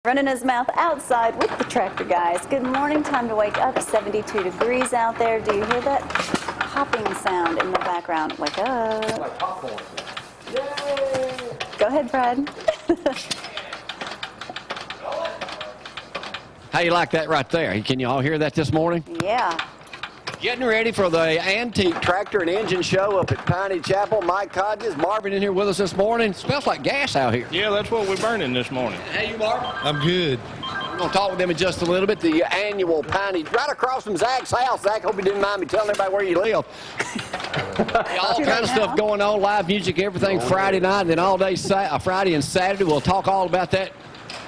Running his mouth outside with the tractor guys. Good morning, time to wake up. 72 degrees out there. Do you hear that popping sound in the background? Wake up. It's like popcorn. Yay! Go ahead, Fred. How you like that right there? Can you all hear that this morning? Yeah. Getting ready for the antique tractor and engine show up at Piney Chapel. Mike Hodges, Marvin in here with us this morning. Smells like gas out here. Yeah, that's what we're burning this morning. Hey, you Marvin? I'm good. We're going to talk with them in just a little bit. The annual Piney, right across from Zach's house. Zach, hope you didn't mind me telling everybody where you live. All kind of stuff going on, live music, everything Friday night, and then all day Friday and Saturday. We'll talk all about that.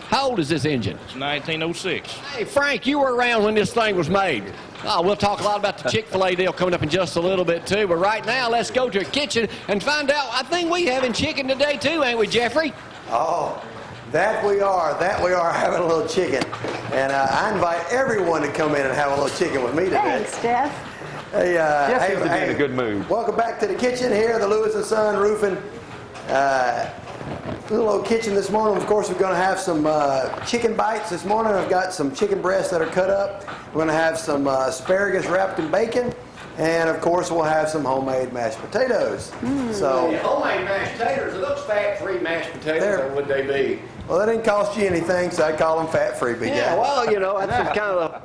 How old is this engine? It's 1906. Hey, Frank, you were around when this thing was made. We'll talk a lot about the Chick-fil-A deal coming up in just a little bit, too. But right now, let's go to the kitchen and find out. I think we having chicken today, too, ain't we, Jeffrey? Oh, that we are having a little chicken. And I invite everyone to come in and have a little chicken with me today. Thanks, Jeff. Hey, Jeff seems to be in a good mood. Welcome back to the kitchen here, the Lewis & Son Roofing. Little old kitchen this morning. Of course, we're going to have some chicken bites this morning. I've got some chicken breasts that are cut up. We're going to have some asparagus wrapped in bacon. And, of course, we'll have some homemade mashed potatoes. So, Yeah, homemade mashed potatoes. Are those fat-free mashed potatoes, or would they be? well, that didn't cost you anything, so I call them fat-free, big Yeah, guy. well, you know, that's kind of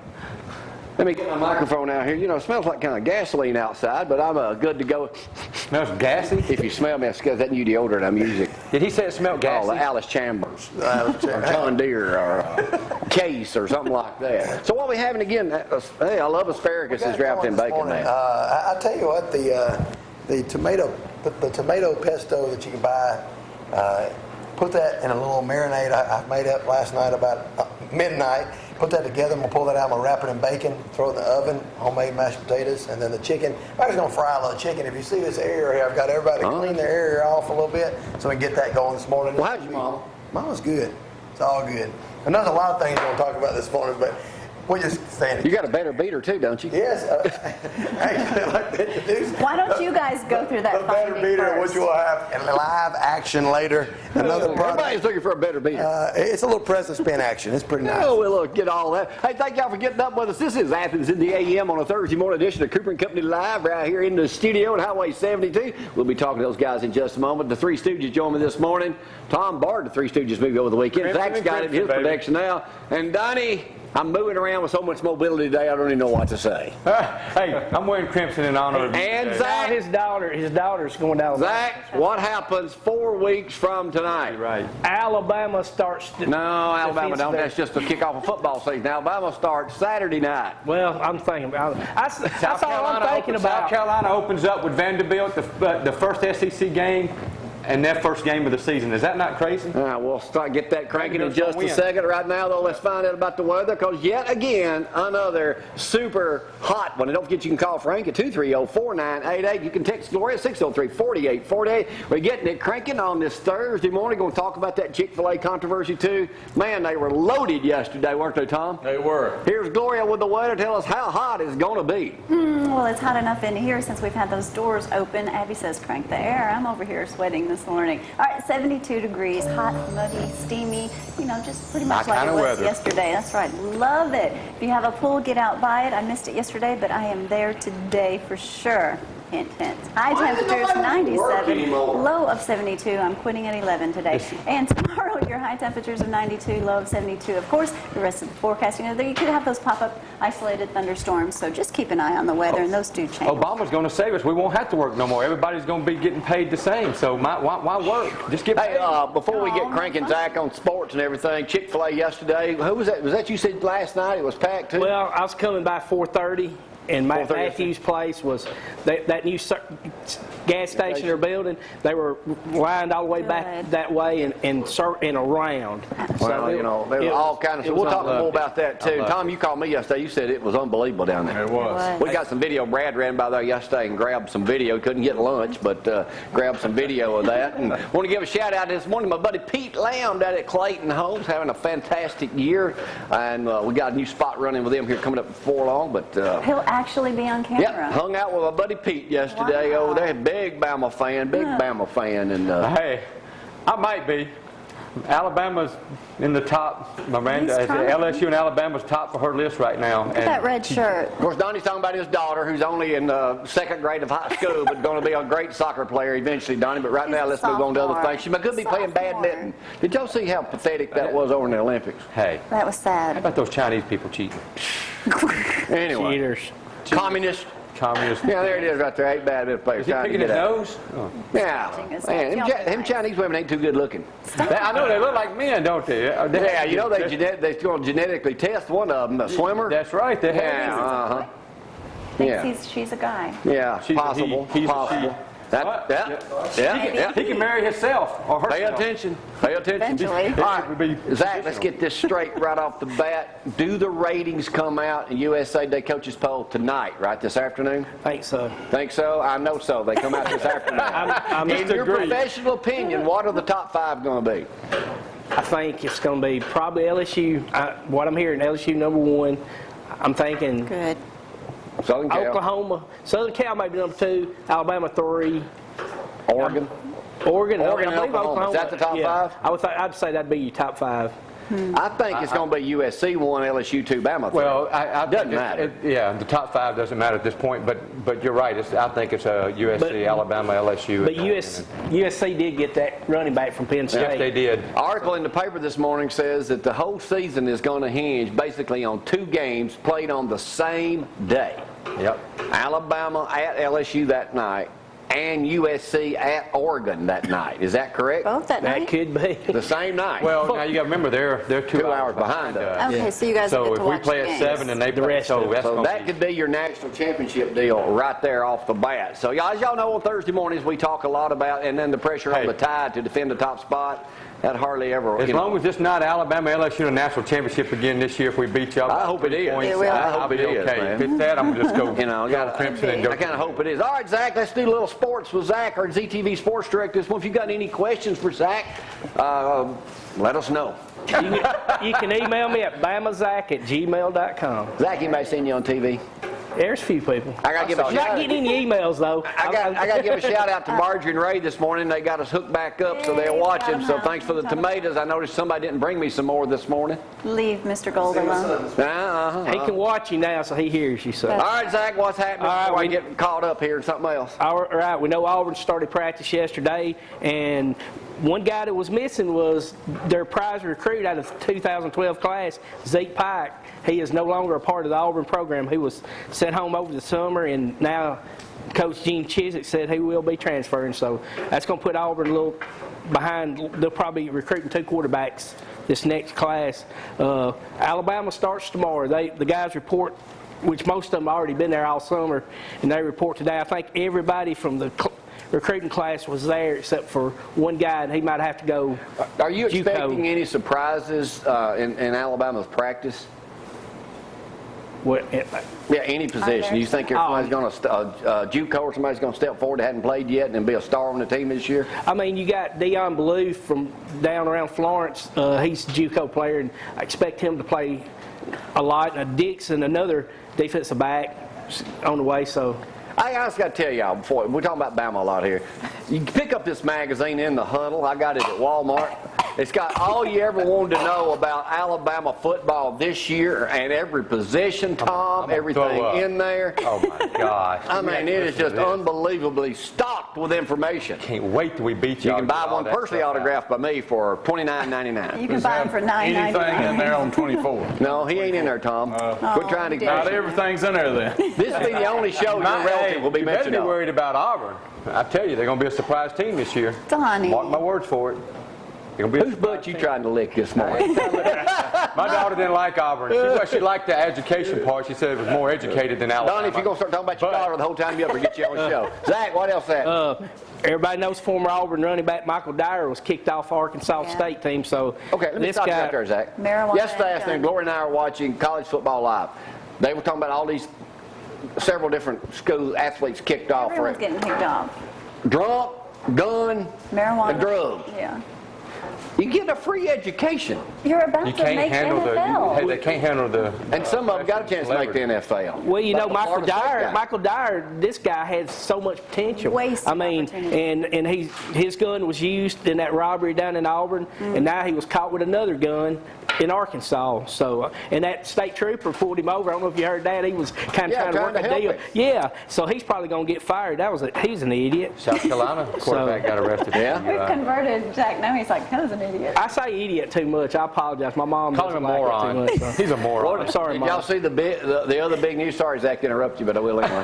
Let me get my microphone out here. You know, it smells like kind of gasoline outside, but I'm good to go. Smells gassy? If you smell me, it's because that new deodorant I'm using. Did he say it smelled gassy? Oh, the Alice Chambers, or John Deere, or Case, or something like that. So what we having again? Hey, I love asparagus is wrapped in bacon, man. I tell you what, the tomato pesto that you can buy, put that in a little marinade I made up last night about midnight. Put that together, and we'll pull that out, and we'll wrap it in bacon, throw it in the oven, homemade mashed potatoes, and then the chicken. I'm just going to fry a little chicken. If you see this area here, I've got everybody clean their area off a little bit so we can get that going this morning. Well, how's your mama? Mama's good. It's all good. And there's a lot of things we're going to talk about this morning, but we'll just stand. You got a better beater too, don't you? Yes. Actually, I'd like to introduce. Why don't you guys go through that A better finding beater, first? which we'll have in live action later. Another product. Everybody's looking for a better beater. It's a little press and spin action. It's pretty nice. Oh, we'll get all that. Hey, thank y'all for getting up with us. This is Athens in the AM on a Thursday morning edition of Cooper & Company Live right here in the studio at Highway 72. We'll be talking to those guys in just a moment. The Three Stooges join me this morning. Tom borrowed the Three Stooges movie over the weekend. Zach's got it in his production now. And Donnie, I'm moving around with so much mobility today, I don't even know what to say. Hey, I'm wearing crimson in honor of you. And today. Zach, His daughter's going down. Zach, what happens 4 weeks from tonight? Right. Alabama starts. No, Alabama don't. That's just to kick off a football season. Alabama starts Saturday night. Well, I'm thinking about. That's all I'm thinking about. South Carolina opens up with Vanderbilt, the first SEC game, and their first game of the season. Is that not crazy? All right, we'll get that cranking in Vanderbilt's just a gonna second. Right now, though, let's find out about the weather, because yet again, another super hot one. And don't forget, you can call Frank at 230-4988. You can text Gloria at 603-4848. We're getting it cranking on this Thursday morning. Going to talk about that Chick-fil-A controversy, too. Man, they were loaded yesterday, weren't they, Tom? They were. Here's Gloria with the weather. Tell us how hot it's going to be. Well, it's hot enough in here since we've had those doors open. Abby says crank the air. I'm over here sweating this morning. All right, 72 degrees, hot, muddy, steamy, you know, just pretty much like it was yesterday. That's right. Love it. If you have a pool, get out by it. I missed it yesterday, but I am there today for sure. Hint, hint. High temperatures 97, low of 72. I'm quitting at 11 today. And tomorrow, your high temperatures of 92, low of 72. Of course, the rest of the forecasting, you could have those pop-up isolated thunderstorms, so just keep an eye on the weather, and those do change. Obama's going to save us. We won't have to work no more. Everybody's going to be getting paid the same. So why work? Just get paid. Hey, before we get cranking, Zach, on sports and everything, Chick-fil-A yesterday, who was that? Was that you said last night? It was packed, too? Well, I was coming by 4:30. And Mathews' place was that new gas station they're building. They were lined all the way back that way and around. Well, you know, there was all kinds of stuff. We'll talk more about that, too. Tom, you called me yesterday. You said it was unbelievable down there. It was. We got some video. Brad ran by there yesterday and grabbed some video. Couldn't get lunch, but grabbed some video of that. And want to give a shout-out this morning. My buddy Pete Lamb down at Clayton Homes having a fantastic year. And we got a new spot running with them here coming up before long. But He'll actually be on camera. Yep, hung out with my buddy Pete yesterday over there. Big Bama fan, And Hey, I might be. Alabama's in the top. Miranda, He's trying. LSU and Alabama's top for her list right now. Look at that red shirt. Of course, Donnie's talking about his daughter, who's only in the second grade of high school, but going to be a great soccer player eventually, Donnie. But right She's now, a let's move on to other sophomore. things. She could be playing Sophomore. badminton. Did y'all see how pathetic that was over in the Olympics? Hey, That was how sad. about those Chinese people cheating? Anyway, Cheaters. communist. Communists. Yeah, there it is right there. Eight badminton players Is he trying to picking get his out. nose? Oh. Yeah, His man, nose. them Chinese women ain't too good looking. I know they look like men, don't they? Yeah, you know they're going to genetically test one of them, a swimmer. That's right. They Yeah, have. Yeah, Thinks she's a guy. yeah, She's a possible, he, he's a possible. What? Yeah. He can marry himself or herself. Pay attention. Pay attention. Eventually. All right, Zach, let's get this straight right off the bat. Do the ratings come out in USA Day Coaches Poll tonight, right, this afternoon? Think so. Think so? I know so. They come out this afternoon. I'm In your disagree. professional opinion, what are the top 5 going to be? I think it's going to be probably LSU. What I'm hearing, LSU number 1. I'm thinking Good. Southern Cal, Oklahoma, Southern Cal maybe number 2, Alabama 3, Oregon. Oregon, Oregon I and believe Oklahoma. Is that the top yeah. 5? I'd say that'd be your top 5. I think it's going to be USC 1, LSU 2, Bama 3. Well, Doesn't matter. Yeah, the top 5 doesn't matter at this point, but you're right. I think it's USC, But- Alabama, LSU. But USC did get that running back from Penn State. Yes, they did. Article in the paper this morning says that the whole season is going to hinge basically on 2 games played on the same day. Yep. Alabama at LSU that night and USC at Oregon that night. Is that correct? Both that That night? could be. The same night. Well, now you got to remember they're 2 hours behind us. Okay, so you guys So get if to we watch play the at games. 7 and they The play, rest so of it. that's So going that could be your national championship deal right there off the bat. So as y'all know, on Thursday mornings we talk a lot about, and then the pressure on Hey. the Tide to defend the top spot. That hardly ever. As long as it's not Alabama, LSU, in a national championship again this year, if we beat y'all, I hope it is. It will. I hope I'll be it is, okay. man. If it's that, I'm gonna just go. You know, go Crimson and go. I kind of hope it is. All right, Zach, let's do a little sports with Zach, our ZTV Sports Director. Well, if you got any questions for Zach, let us know. You can email me at bamazak@gmail.com. Zach, anybody seen you on TV? There's a few people. I got to give a I'm shout not out. getting any emails, though. I got to give a shout out to Marjorie and Ray this morning. They got us hooked back up, so they're Yay, watching. got 'em So out. thanks for the Got 'em tomatoes. I noticed somebody didn't bring me some more this morning. Leave Mr. Gold alone. He can watch you now, so he hears you. So. All right, Zach, what's happening All right, before I we- get caught up here in something else? All right, we know Auburn started practice yesterday, and one guy that was missing was their prize recruit out of the 2012 class, Zeke Pike. He is no longer a part of the Auburn program. He was sent home over the summer, and now Coach Gene Chiswick said he will be transferring. So that's going to put Auburn a little behind. They'll probably be recruiting 2 quarterbacks this next class. Alabama starts tomorrow. The guys report, which most of them already been there all summer, and they report today. I think everybody from the recruiting class was there except for one guy, and he might have to go. Are you JUCO. expecting any surprises in Alabama's practice? What, Yeah, any position. You think somebody's going to, JUCO or somebody's going to step forward that hadn't played yet and be a star on the team this year? I mean, you got Deion Blue from down around Florence. He's a JUCO player, and I expect him to play a lot. And Dixon, another defensive back, on the way. So I just got to tell y'all, before we're talking about Bama a lot here. You can pick up this magazine in the huddle. I got it at Walmart. It's got all you ever wanted to know about Alabama football this year and every position, Tom, everything in there. Oh my gosh! I mean, it is just unbelievably stocked with information. Can't wait till we beat You y'all. can buy Get all one that personally stuff out. autographed by me for $29.99. You can buy them for Anything in $9.99. there on 24? No, he ain't in there, Tom. Quit trying to dear. Not get everything's in there then. This will be the only show your relative will be You better mentioned be on. worried about Auburn. I tell you, they're going to be a surprise team this year. Donnie. Mark my words for it. They're gonna be a Whose surprise butt you team. trying to lick this morning? My daughter didn't like Auburn. She liked the education part. She said it was more educated than Alabama. Donnie, if you're going to start talking about your daughter the whole time, you ever get you on the show. Zach, what else happened? everybody knows former Auburn running back Michael Dyer was kicked off Arkansas Yeah. State team. So Okay, let me this stop you guy, right there, Zach. Marijuana Yesterday and afternoon, gun. Gloria and I were watching College Football Live. They were talking about all these several different school athletes kicked off Everyone's for getting kicked off. drunk, gun, Marijuana. and drugs. Yeah. You get a free education. You're about You to can't make handle NFL. they can't handle the. And some of them got a chance to make the NFL. Well, you know, Like the Florida State guy. Michael Dyer, this guy had so much potential. Wasted I mean, opportunity. and his gun was used in that robbery down in Auburn, and now he was caught with another gun in Arkansas. So, and that state trooper pulled him over. I don't know if you heard that. He was kind of trying to work a deal. him. Yeah, so he's probably going to get fired. He's an idiot. South Carolina quarterback got arrested. Yeah. We've converted Jack. Now he's like, that was an idiot. I say idiot too much. I apologize. My mom Call him doesn't a like it moron. too much. So. He's a moron. I'm sorry, Did Mom. y'all see the other big news? Sorry, Zach, to interrupt you, but I will anyway.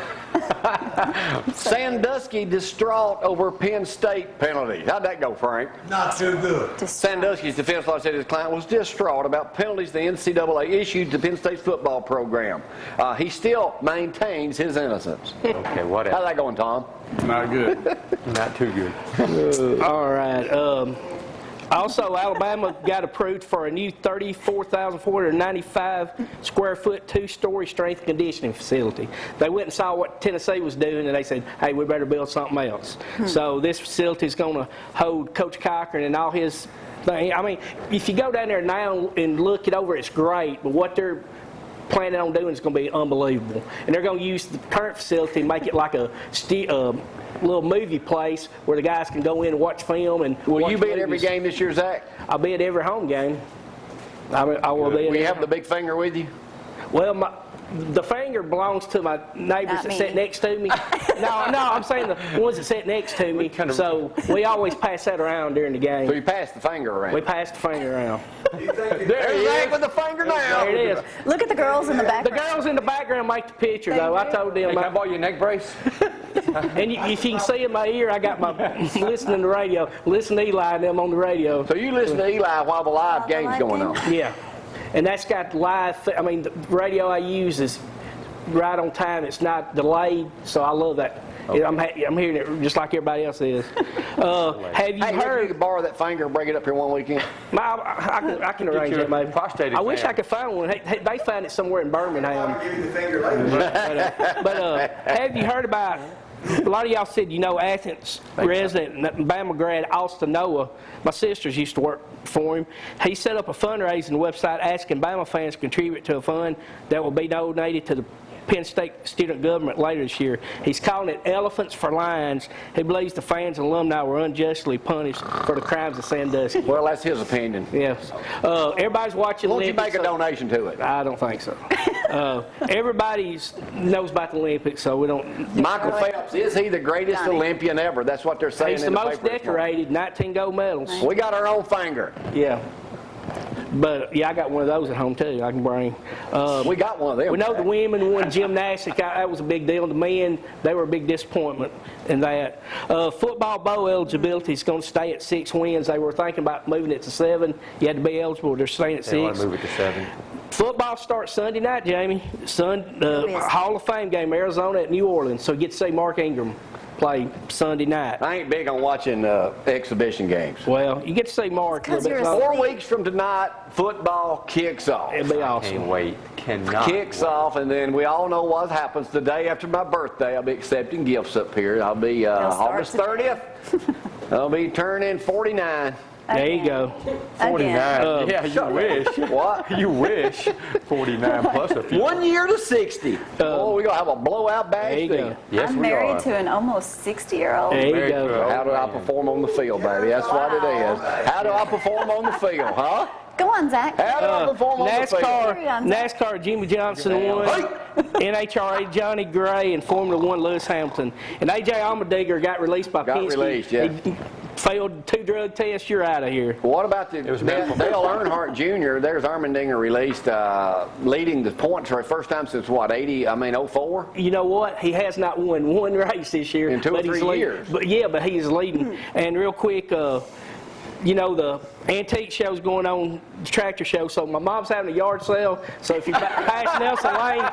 Sandusky distraught over Penn State penalty. How'd that go, Frank? Not too good. Sandusky's defense lawyer said his client was distraught about penalties the NCAA issued to Penn State's football program. He still maintains his innocence. Okay, whatever. How's that going, Tom? Not good. Not too good. All right. Also, Alabama got approved for a new 34,495 square foot, 2-story strength and conditioning facility. They went and saw what Tennessee was doing, and they said, hey, we better build something else. So this facility is going to hold Coach Cochran and all his thing. I mean, if you go down there now and look it over, it's great, but what they're planning on doing is going to be unbelievable. And they're going to use the current facility and make it like a little movie place where the guys can go in and watch film. And Will you watch be at every movies. game this year, Zach? I'll be at every home game. I will be. Will you have the big finger with you? Well, the finger belongs to my neighbors Not that me. sit next to me. No, I'm saying the ones that sit next to me. So we always pass that around during the game. So you pass the finger around. We pass the finger around. There's Zach with the finger now. There it is. Look at the girls in the The background. girls in the background make the picture, though. I told Hey, them. can I borrow your neck brace? And if you can see in my ear, I got my listening to radio. Listen to Eli and them on the radio. So you listen to Eli while the live game's live going game? on. Yeah, and that's got live. I mean, the radio I use is right on time. It's not delayed, so I love that. I'm hearing it just like everybody else is. Have you Hey, maybe you heard? could borrow that finger and bring it up here one weekend. I can arrange your that, maybe. prostate I wish exam. I could find one. They found it somewhere in Birmingham. I'll give you the finger later. But have you heard about? A lot of y'all said, you know, Athens resident, Bama grad, Austin Noah. My sisters used to work for him. He set up a fundraising website asking Bama fans to contribute to a fund that will be donated to the Penn State student government later this year. He's calling it Elephants for Lions. He believes the fans and alumni were unjustly punished for the crimes of Sandusky. Well, that's his opinion. Yes. Everybody's watching Won't you Olympics, make a so- donation to it? I don't think so. Everybody knows about the Olympics, so we don't. Michael Phelps, is he the greatest Johnny. Olympian ever? That's what they're saying He's in the the most paper this morning. decorated, 19 gold medals. We got our own finger. Yeah. But, yeah, I got one of those at home, too, I can bring. We got one of them. We know the women won gymnastics. That was a big deal. The men, they were a big disappointment in that. Football bowl eligibility is going to stay at 6 wins. They were thinking about moving it to 7. You had to be eligible. They're staying at 6. They want to move it to 7. Football starts Sunday night, Jamie. Hall of Fame game, Arizona at New Orleans. So you get to see Mark Ingram play Sunday night. I ain't big on watching exhibition games. Well, you get to see Mark a little bit. Because So 4 weeks from tonight, football kicks off. it'll be awesome. Can't wait. Cannot. Kicks off, and then we all know what happens the day after my birthday. I'll be accepting gifts up here. I'll be start August today. 30th. I'll be turning 49. There you go. 49. Again. Yeah, you wish. What? You wish. 49 plus a few. 1 year to 60. Oh, we're going to have a blowout bash. There you thing. go. Yes, I'm we married are. to an almost 60-year-old. There you Very go. good. How do I perform on the field, baby? That's what it is. How do I perform on the field, huh? Go on, Zach. How do I perform on the field? Carry on, Zach. NASCAR, Jimmy Johnson won. NHRA, Johnny Gray, and Formula One, Lewis Hamilton. And A.J. Allmendinger got released by Got Penske. released, yeah. He failed 2 drug tests. You're out of here. What about the was meant Dale Earnhardt Jr.? There's Armendinger released, leading the points for the first time since what, 04? You know what? He has not won 1 race this year. In 2 or but he's 3 leading. years. But yeah, but he is leading. And real quick, you know, the antique show's going on, the tractor show. So my mom's having a yard sale. So if you're past Nelson Lane,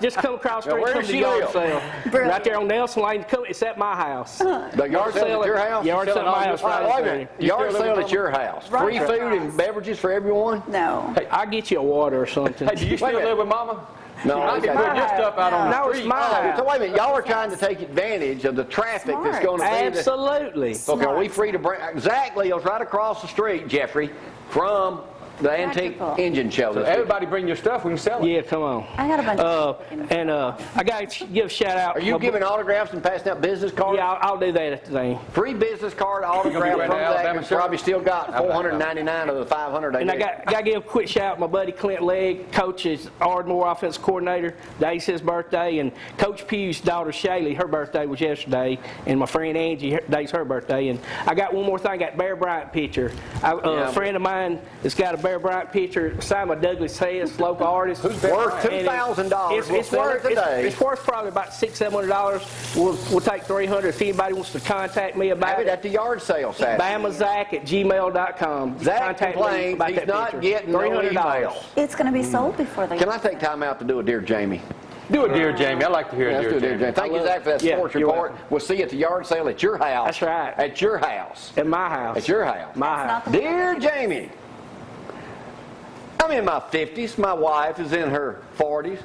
just come across the Now, street, where come does to the she yard live? sale. Brilliant. Right there on Nelson Lane. It's at my house. The yard sale at your house? Yard sale at my house. Wait a Right minute. there. Yard sale at your house. Right Free at food your and house. beverages for everyone? No. I'll get you a water or something. Hey, do you still Wait a minute. live with Mama? No, I it's can got- put your stuff out on the No, it's street. mine. So wait a minute, y'all are trying to take advantage of the traffic that's Smart. going to be there. Absolutely. So are we free to bring, Zack Leo's right across the street, Jeffrey, from the Antique Practical. Engine Show. So this week. everybody bring your stuff, we can sell it. Yeah, come on. I got a bunch of chicken. And I got to give a shout out. Are you giving autographs and passing out business cards? Yeah, I'll do that at the thing. Free business card gonna be autograph wearing from the Zack. Alabama And shirt? probably still got 499 of the 500 they And I did. got to give a quick shout out to my buddy Clint Legg, Coach is Ardmore offensive coordinator. Today's his birthday, and Coach Pugh's daughter Shaylee, her birthday was yesterday, and my friend Angie, today's her birthday. And I got one more thing. I got Bear Bryant picture. A friend of mine has got a Bear Bryant picture signed by Douglas Hess, local artist. Who's worth $2,000. We'll sell it today. It's worth probably about $600-700. We'll take $300 if anybody wants to contact me Have about it it. at the yard sale Saturday. BamaZack@gmail.com. Zach Contact me complains about he's that not picture. getting no email. It's going to be sold before they Can I take time out to do a Dear Jamie? Do it, dear Jamie. I like to hear Yeah, it, let's do dear a Dear Jamie. Jamie. Thank you, Zach, for that Yeah, sports you're report. welcome. We'll see you at the yard sale at your house. That's right. At your house. At my house. At your house. My That's house. not the Dear Jamie, I'm in my 50s. My wife is in her 40s.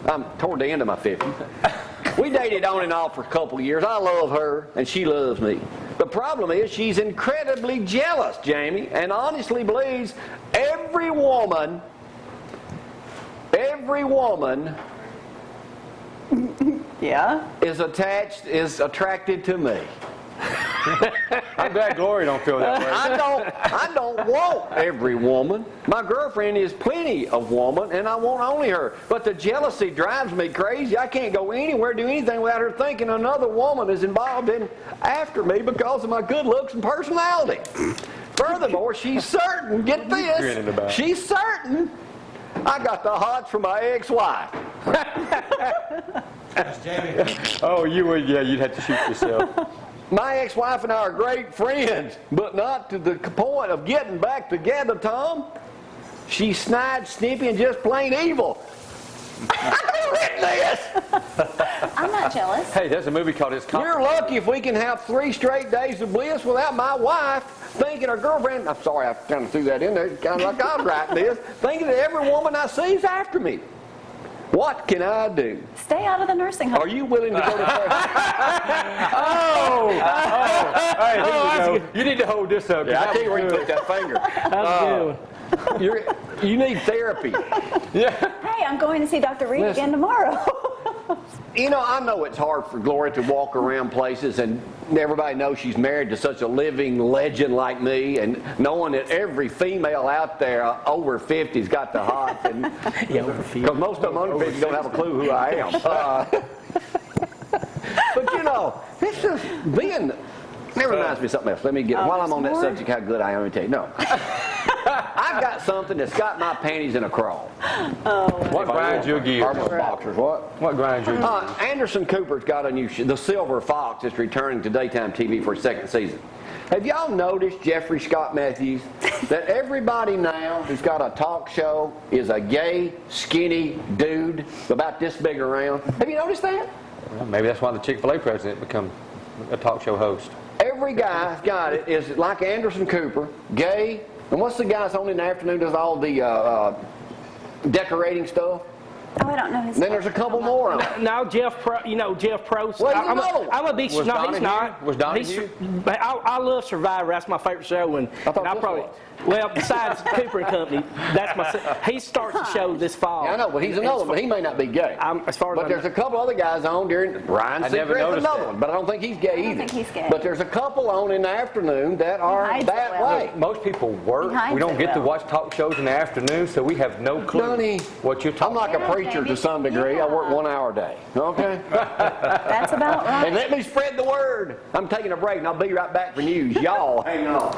I'm toward the end of my 50s. We dated on and off for a couple of years. I love her, and she loves me. The problem is she's incredibly jealous, Jamie, and honestly believes every woman Yeah. is attracted to me. I'm glad Gloria don't feel that way. I don't want every woman. My girlfriend is plenty of woman, and I want only her. But the jealousy drives me crazy. I can't go anywhere, do anything without her thinking another woman is involved in after me because of my good looks and personality. Furthermore, she's certain, get grinning about this, it? she's certain I got the hots from my ex-wife. Oh, you would, yeah, you'd have to shoot yourself. My ex-wife and I are great friends, but not to the point of getting back together, Tom. She's snide, snippy, and just plain evil. I've written this. I'm not jealous. Hey, there's a movie called It's You're lucky if we can have 3 straight days of bliss without my wife thinking her girlfriend, I'm sorry, I kind of threw that in there, it's kind of like I was writing this, thinking that every woman I see is after me. What can I do? Stay out of the nursing home. Are you willing to go to Hey, you need to hold this up. Yeah, I tell you where you put that finger. That's good. You need therapy. Hey, I'm going to see Dr. Reed again tomorrow. You know, I know it's hard for Gloria to walk around places and everybody knows she's married to such a living legend like me, and knowing that every female out there over 50's got the hots, and Yeah, over 50. because most of them under 50 don't have a clue who I am. But you know, this is being. That reminds me of something else. Let me get, while I'm on that more? subject, how good I am, let me tell you. No. I've got something that's got my panties in a crawl. What grinds your gears? Are those boxers, what? What grinds your gears? Anderson Cooper's got a new the Silver Fox is returning to daytime TV for a second season. Have y'all noticed, Jeffrey Scott Mathews, that everybody now who's got a talk show is a gay, skinny dude about this big around? Have you noticed that? Well, maybe that's why the Chick-fil-A president become a talk show host. Every guy's got it, is like Anderson Cooper, gay, and what's the guy's on in the afternoon does all the decorating stuff? Oh, I don't know his Then there's a couple more on. No, Jeff Pro, Jeff Probst. Well, you know. I'm a big, Was no, he's Donahue? not. Was Donahue? I love Survivor. That's my favorite show. And I thought I this probably, was. well, besides Cooper and Company, that's my, he starts the show this fall. Yeah, I know, but he's another one, but he may not be gay. As far as But I there's know. a couple other guys on during Ryan I never Seacrest's noticed another that. one, but I don't think he's gay either. think he's gay. But there's a couple on in the afternoon that are hides that it well. way. Most people work. He hides We don't it get to well. watch talk shows in the afternoon, so we have no clue Donnie, what you're I'm talking like about. a preacher to some degree. I work 1 hour a day. Okay? That's about right. And let me spread the word. I'm taking a break and I'll be right back for news. Y'all hang on.